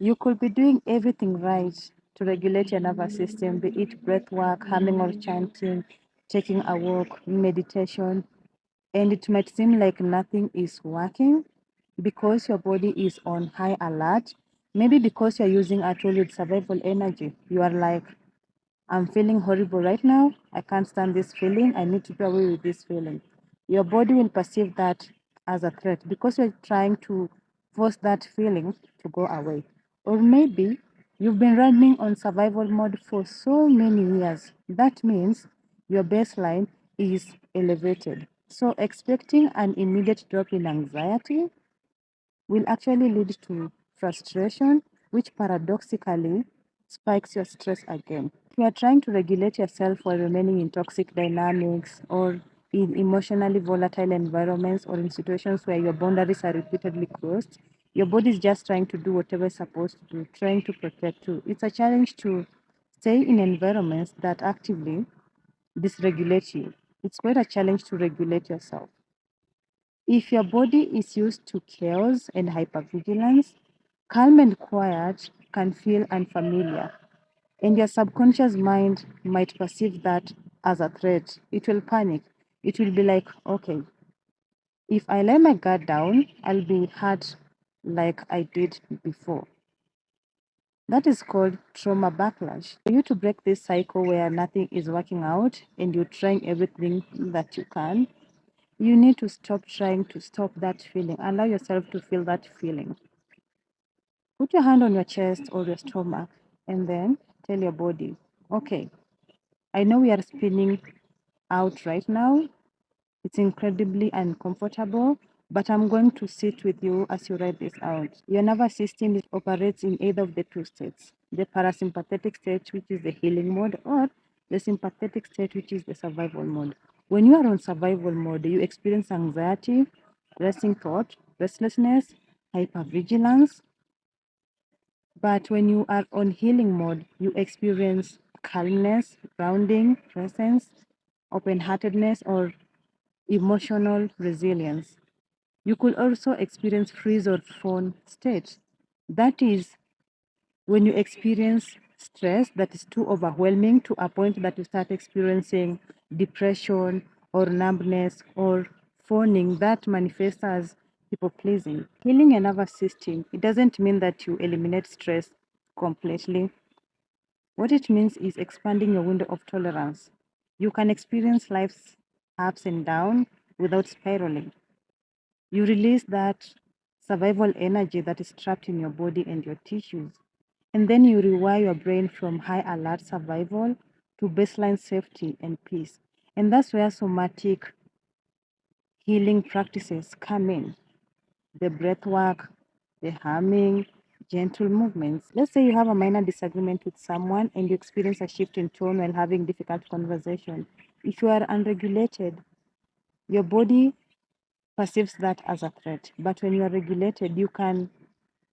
You could be doing everything right to regulate your nervous system, be it breath work, humming or chanting, taking a walk, meditation, and it might seem like nothing is working because your body is on high alert. Maybe because you're using a tool with survival energy. You are like, I'm feeling horrible right now. I can't stand this feeling. I need to do away with this feeling. Your body will perceive that as a threat because you're trying to force that feeling to go away. Or maybe you've been running on survival mode for so many years. That means your baseline is elevated. So, expecting an immediate drop in anxiety will actually lead to frustration, which paradoxically spikes your stress again. If you are trying to regulate yourself while remaining in toxic dynamics or in emotionally volatile environments or in situations where your boundaries are repeatedly crossed, your body is just trying to do whatever it's supposed to do, trying to protect you. It's a challenge to stay in environments that actively dysregulate you. It's quite a challenge to regulate yourself. If your body is used to chaos and hypervigilance, calm and quiet can feel unfamiliar, and your subconscious mind might perceive that as a threat. It will panic. It will be like, okay, if I lay my guard down, I'll be hurt like I did before. That is called trauma backlash. For you to break this cycle where nothing is working out and you're trying everything that you can, you need to stop trying to stop that feeling. Allow yourself to feel that feeling. Put your hand on your chest or your stomach and then tell your body, okay, I know we are spinning out right now. It's incredibly uncomfortable, but I'm going to sit with you as you write this out. Your nervous system operates in either of the two states, the parasympathetic state, which is the healing mode, or the sympathetic state, which is the survival mode. When you are on survival mode, you experience anxiety, racing thought, restlessness, hypervigilance. But when you are on healing mode, you experience calmness, grounding, presence, open heartedness, or emotional resilience. You could also experience freeze or fawn state. That is when you experience stress that is too overwhelming to a point that you start experiencing depression or numbness or fawning that manifests as people pleasing. Healing your nervous system, it doesn't mean that you eliminate stress completely. What it means is expanding your window of tolerance. You can experience life's ups and downs without spiraling. You release that survival energy that is trapped in your body and your tissues. And then you rewire your brain from high alert survival to baseline safety and peace. And that's where somatic healing practices come in, the breath work, the humming, gentle movements. Let's say you have a minor disagreement with someone and you experience a shift in tone while having difficult conversation. If you are unregulated, your body perceives that as a threat. But when you are regulated, you can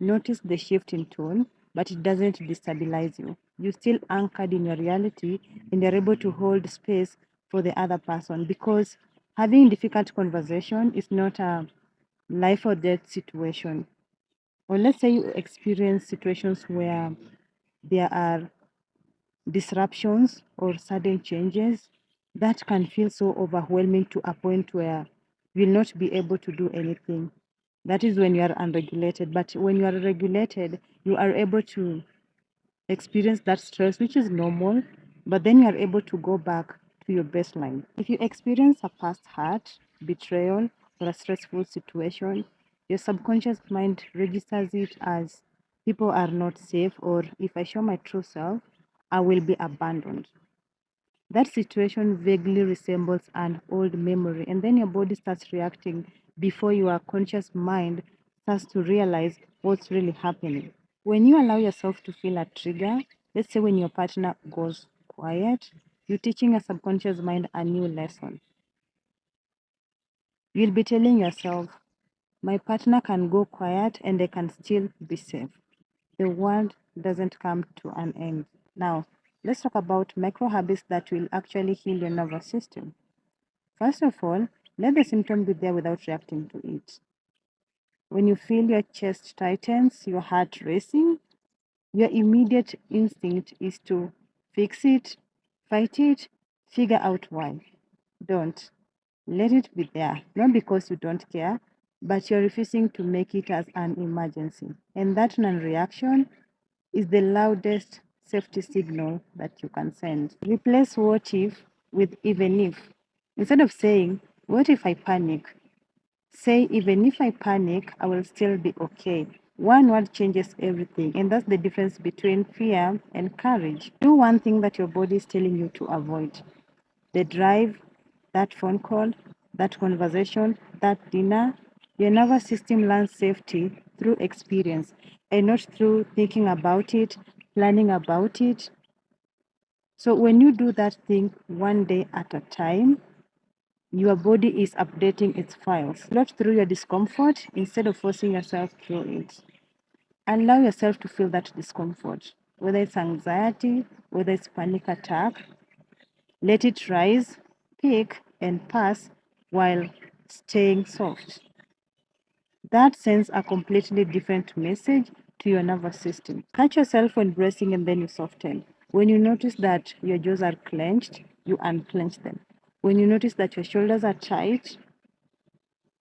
notice the shift in tone, but it doesn't destabilize you. You're still anchored in your reality and you're able to hold space for the other person because having difficult conversation is not a life or death situation. Or let's say you experience situations where there are disruptions or sudden changes that can feel so overwhelming to a point where you'll not be able to do anything. That is when you are unregulated. But when you are regulated, you are able to experience that stress, which is normal, but then you are able to go back to your baseline. If you experience a past hurt, betrayal, or a stressful situation, your subconscious mind registers it as people are not safe, or if I show my true self, I will be abandoned. That situation vaguely resembles an old memory, and then your body starts reacting before your conscious mind starts to realize what's really happening. When you allow yourself to feel a trigger, let's say when your partner goes quiet, you're teaching your subconscious mind a new lesson. You'll be telling yourself, my partner can go quiet and they can still be safe. The world doesn't come to an end. Now, let's talk about micro habits that will actually heal your nervous system. First of all, let the symptom be there without reacting to it. When you feel your chest tightens, your heart racing, Your immediate instinct is to fix it, fight it, figure out why. Don't. Let it be there, not because you don't care, but you're refusing to make it as an emergency. And that non reaction is the loudest safety signal that you can send. Replace what if with even if. Instead of saying, what if I panic? Say, even if I panic, I will still be okay. One word changes everything, and that's the difference between fear and courage. Do one thing that your body is telling you to avoid: the drive, that phone call, that conversation, that dinner. Your nervous system learns safety through experience and not through thinking about it, planning about it. So when you do that thing one day at a time, your body is updating its files. Not through your discomfort instead of forcing yourself through it. Allow yourself to feel that discomfort, whether it's anxiety, whether it's panic attack. Let it rise, peak, and pass while staying soft. That sends a completely different message to your nervous system. Catch yourself when bracing and then you soften. When you notice that your jaws are clenched, you unclench them. When you notice that your shoulders are tight,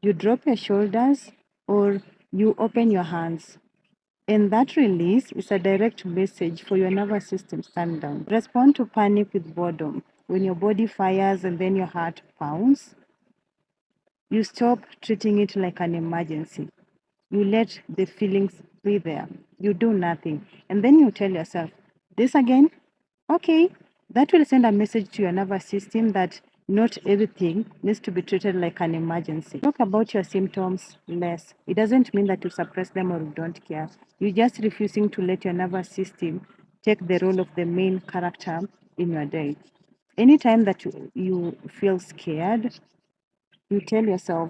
you drop your shoulders or you open your hands. And that release is a direct message for your nervous system stand down. Respond to panic with boredom. When your body fires and then your heart pounds, you stop treating it like an emergency. You let the feelings be there. You do nothing. And then you tell yourself, this again? Okay. That will send a message to your nervous system that not everything needs to be treated like an emergency. Talk about your symptoms less. It doesn't mean that you suppress them or you don't care. You're just refusing to let your nervous system take the role of the main character in your day. Anytime that you feel scared, you tell yourself,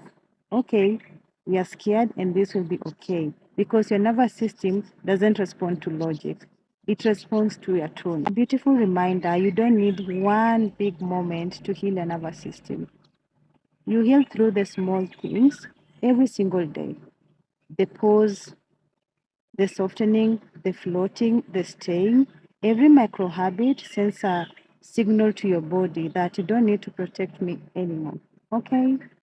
okay, we are scared and this will be okay. Because your nervous system doesn't respond to logic, it responds to your tone. A beautiful reminder: you don't need one big moment to heal your nervous system. You heal through the small things every single day: the pause, the softening, the floating, the staying. Every micro habit sends a signal to your body that you don't need to protect me anymore. Okay?